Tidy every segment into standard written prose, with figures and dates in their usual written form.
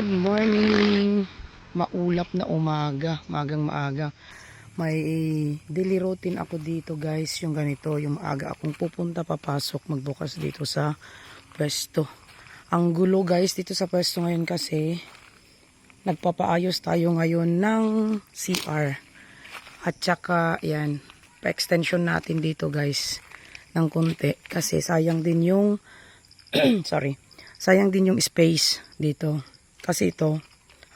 Good morning! Maulap na umaga, magang maaga. May daily routine ako dito guys, yung ganito, yung maaga akong pupunta, papasok, magbukas dito sa pwesto. Ang gulo guys dito sa pwesto ngayon kasi nagpapaayos tayo ngayon ng CR. At saka yan, pa-extension natin dito guys ng konti kasi sayang din yung sayang din yung space dito. Kasi ito,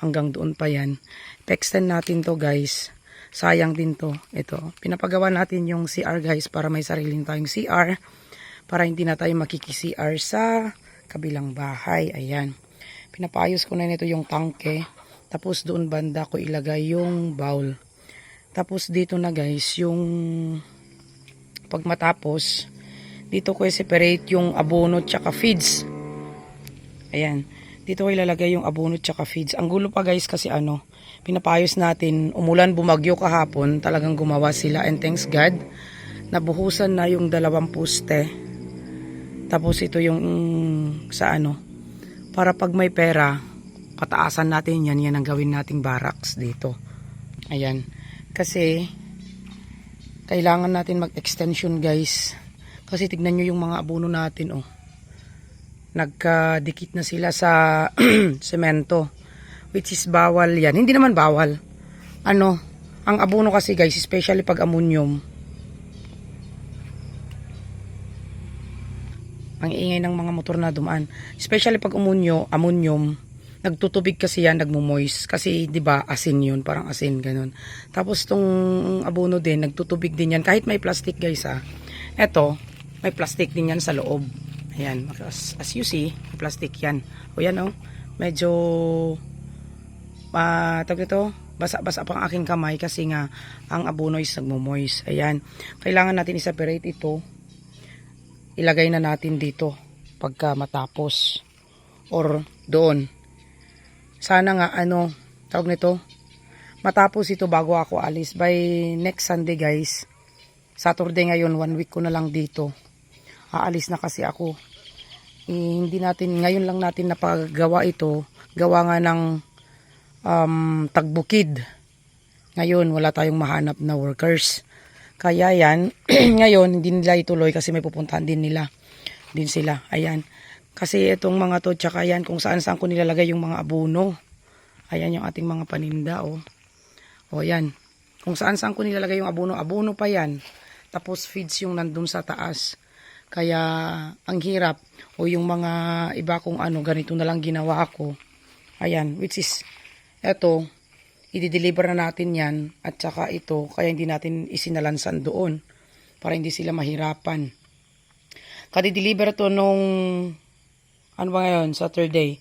hanggang doon pa yan. Pa-extend natin to guys. Sayang din to. Ito, pinapagawa natin yung CR guys para may sariling tayong CR. Para hindi na tayo makiki-CR sa kabilang bahay. Ayan. Pinapayos ko na nito yung tangke. Tapos doon banda ko ilagay yung bowl. Tapos dito na guys, yung pag matapos, dito ko i-separate yung abono tsaka feeds. Ayan. Dito ko ilalagay yung abono tsaka feeds. Ang gulo pa guys kasi pinapayos natin. Umulan, bumagyo kahapon. Talagang gumawa sila. And thanks God, nabuhusan na yung 2 poste. Tapos ito yung sa para pag may pera, kataasan natin yan. Yan ang gawin nating barracks dito. Ayan. Kasi, kailangan natin mag-extension guys. Kasi tignan nyo yung mga abono natin nagkadikit na sila sa semento, which is bawal yan. Hindi naman bawal. Ang abono kasi guys, especially pag ammonium, ang ingay ng mga motor na dumaan. Especially pag ammonium, nagtutubig kasi yan, nagmumoist. Kasi 'di ba asin yun, parang asin ganun. Tapos tong abono din, nagtutubig din yan. Kahit may plastic guys Eto, may plastic din yan sa loob. Ayan, as you see, plastic yan. O yan medyo tawag ito, basa-basa pang aking kamay kasi nga ang abono is nagmo-moist. Ayan, kailangan natin i-separate ito. Ilagay na natin dito pagka matapos or doon. Sana nga tawag nito, matapos ito bago ako alis by next Sunday guys. Saturday ngayon, 1 week ko na lang dito. Aalis na kasi ako. Hindi natin, ngayon lang natin napagawa ito. Gawa nga ng tagbukid. Ngayon, wala tayong mahanap na workers. Kaya yan, ngayon, hindi nila ituloy kasi may pupuntahan din sila. Ayan. Kasi itong mga to, tsaka yan, kung saan ko nilalagay yung mga abono. Ayan yung ating mga paninda, O yan. Kung saan ko nilalagay yung abono pa yan. Tapos feeds yung nandun sa taas. Kaya ang hirap. O yung mga iba kung ganito na lang ginawa ko. Ayan, which is eto, i-deliver na natin yan. At saka ito, kaya hindi natin isinalansan doon. Para hindi sila mahirapan. Kadi-deliver to nung Saturday.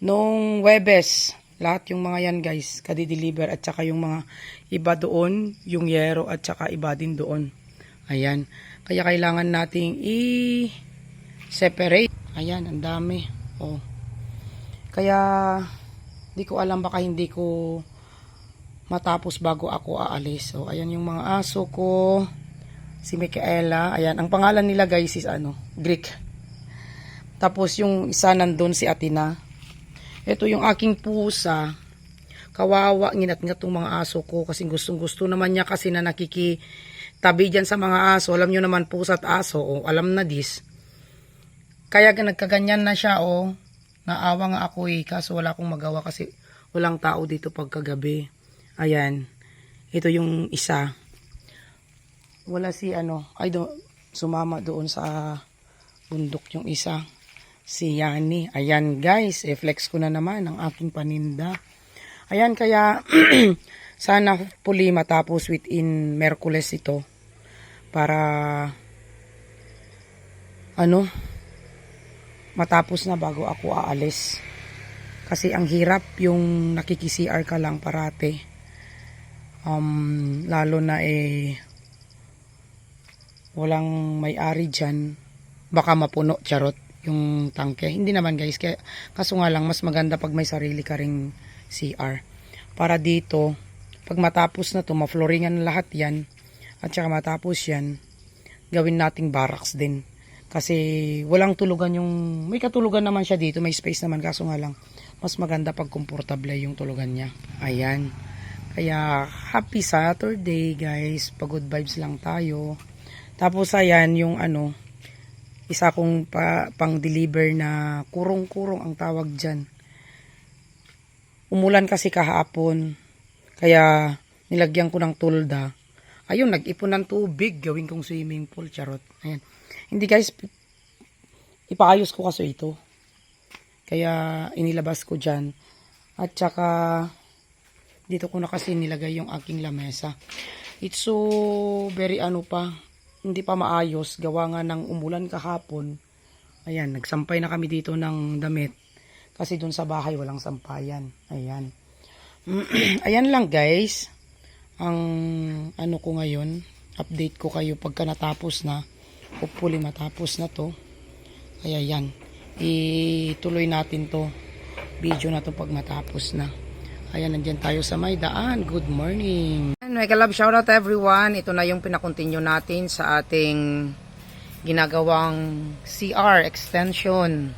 Nung Webes, lahat yung mga yan guys, kadi-deliver. At saka yung mga iba doon, yung yero at saka iba din doon. Ayan. Kaya kailangan nating i-separate. Ayan, ang dami. Kaya, di ko alam baka hindi ko matapos bago ako aalis. Ayan yung mga aso ko. Si Micaela. Ayan, ang pangalan nila guys is Greek. Tapos yung isa nandun si Atina. Ito yung aking pusa. Kawawa, nginat-ngat tong mga aso ko. Kasi gustong-gusto naman niya kasi na nakikitabi dyan sa mga aso. Alam nyo naman pusa at aso. Alam na this. Kaya nagkaganyan na siya. Naawa nga ako kaso wala akong magawa kasi walang tao dito pagkagabi. Ayan. Ito yung isa. Wala si sumama doon sa bundok yung isa. Si Yani. Ayan guys, flex ko na naman ang aking paninda. Ayan, kaya sana hopefully matapos within Merkules ito. Para matapos na bago ako aalis. Kasi ang hirap yung nakiki-CR ka lang parate. Lalo na walang may-ari dyan. Baka mapuno, charot, yung tangke. Hindi naman guys, kaso nga lang mas maganda pag may sarili ka ring CR. Para dito, pag matapos na to, ma-flooringan lahat yan. At saka matapos yan, gawin nating barracks din. Kasi walang tulugan may katulugan naman siya dito, may space naman, kaso nga lang mas maganda pag komportable yung tulugan niya. Ayan. Kaya, happy Saturday, guys. Pag good vibes lang tayo. Tapos, ayan, yung isa kong pang-deliver na kurong-kurong ang tawag dyan. Umulan kasi kahapon. Kaya, nilagyan ko ng tulda. Ayun, nag-ipon ng tubig. Gawin kong swimming pool. Charot. Ayan. Hindi, guys, ipaayos ko kasi ito. Kaya, inilabas ko dyan. At saka, dito ko na kasi nilagay yung aking lamesa. It's so very hindi pa maayos. Gawa nga ng umulan kahapon. Ayan, nagsampay na kami dito ng damit. Kasi dun sa bahay walang sampayan. Ayan. Ayan lang guys. Ang ko ngayon. Update ko kayo pagka natapos na. Hopefully matapos na to. Kaya yan. Ituloy natin to. Video na to pag matapos na. Ayan, nandyan tayo sa may daan. Good morning. Mega love shoutout everyone. Ito na yung pinakontinue natin sa ating ginagawang CR extension.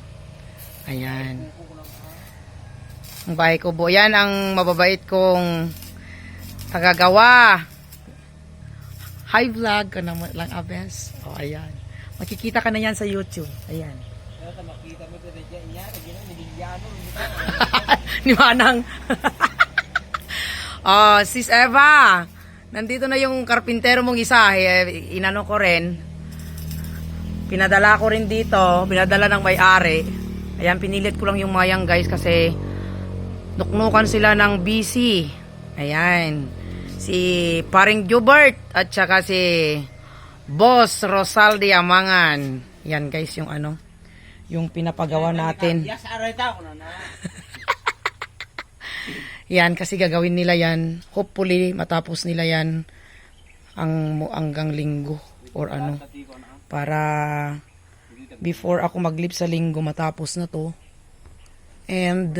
Ayan. Ang bahay ko po. Yan ang mababait kong tagagawa. Hi vlog ka na lang abes. O ayan. Makikita ka na yan sa YouTube. Ayan. Makita mo ito yan. Ni Manang. Sis Eva, nandito na yung karpintero mong isa. Inano ko rin. Pinadala ko rin dito. Pinadala ng may-ari. Ayan, pinilit ko lang yung mayang guys kasi nuknukan sila ng busy. Ayan. Si Paring Jubert at saka si Boss Rosaldi Amangan. Yan guys yung yung pinapagawa natin. Yan, kasi gagawin nila yan. Hopefully, matapos nila yan hanggang linggo or para before ako mag-leave sa linggo, matapos na to. And,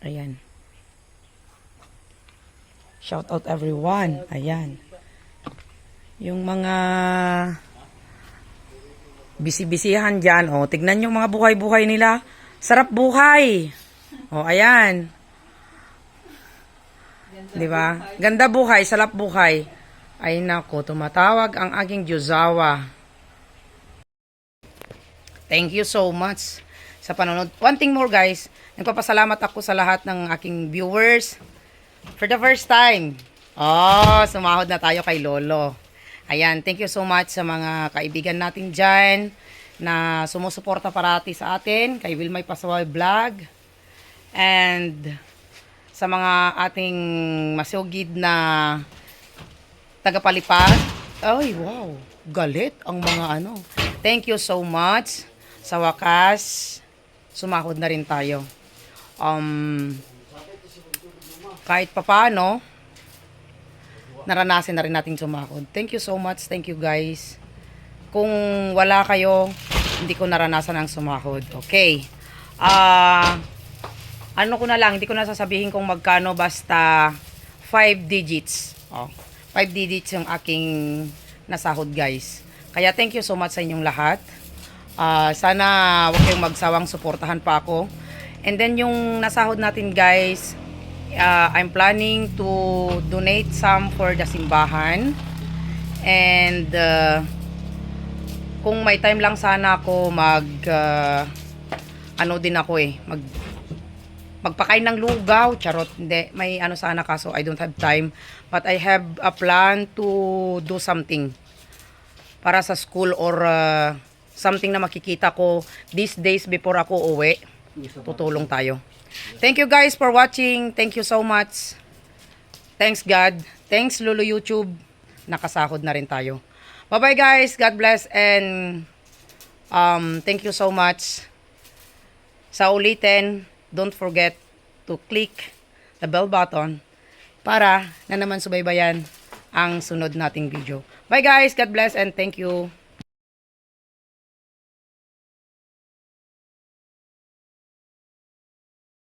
ayan. Shout out everyone. Ayan. Yung mga bisi-bisihan dyan. O, tignan yung mga buhay-buhay nila. Sarap buhay. O, ayan. Diba? Ganda buhay, sarap buhay. Ay nako, tumatawag ang aking Diyosawa. Thank you so much sa panonood. One thing more guys, nagpapasalamat ako sa lahat ng aking viewers. For the first time. Sumahod na tayo kay Lolo. Ayan, thank you so much sa mga kaibigan natin dyan na sumusuporta parati sa atin, kay Wilmay Pasaway Vlog, and sa mga ating masugid na tagapalipad. Ay, wow, galit ang mga Thank you so much. Sa wakas, sumahod na rin tayo. Kahit papaano, naranasin na rin natin sumahod. Thank you so much. Thank you guys. Kung wala kayo, hindi ko naranasan ang sumahod. Okay. Ko na lang, hindi ko na sasabihin kung magkano, basta 5 digits. 5 digits yung aking nasahod guys. Kaya thank you so much sa inyong lahat. Sana huwag kayong magsawang suportahan pa ako. And then yung nasahod natin guys, I'm planning to donate some for the simbahan. And kung may time lang sana ako magpakain ng lugaw. Charot, hindi. May sana kaso I don't have time. But I have a plan to do something para sa school or something na makikita ko these days before ako uwi. Tutulong tayo. Thank you guys for watching. Thank you so much. Thanks God. Thanks Lolo YouTube. Nakasahod na rin tayo. Bye-bye guys. God bless and thank you so much. Sa ulitin, don't forget to click the bell button para na naman subaybayan ang sunod nating video. Bye guys. God bless and thank you.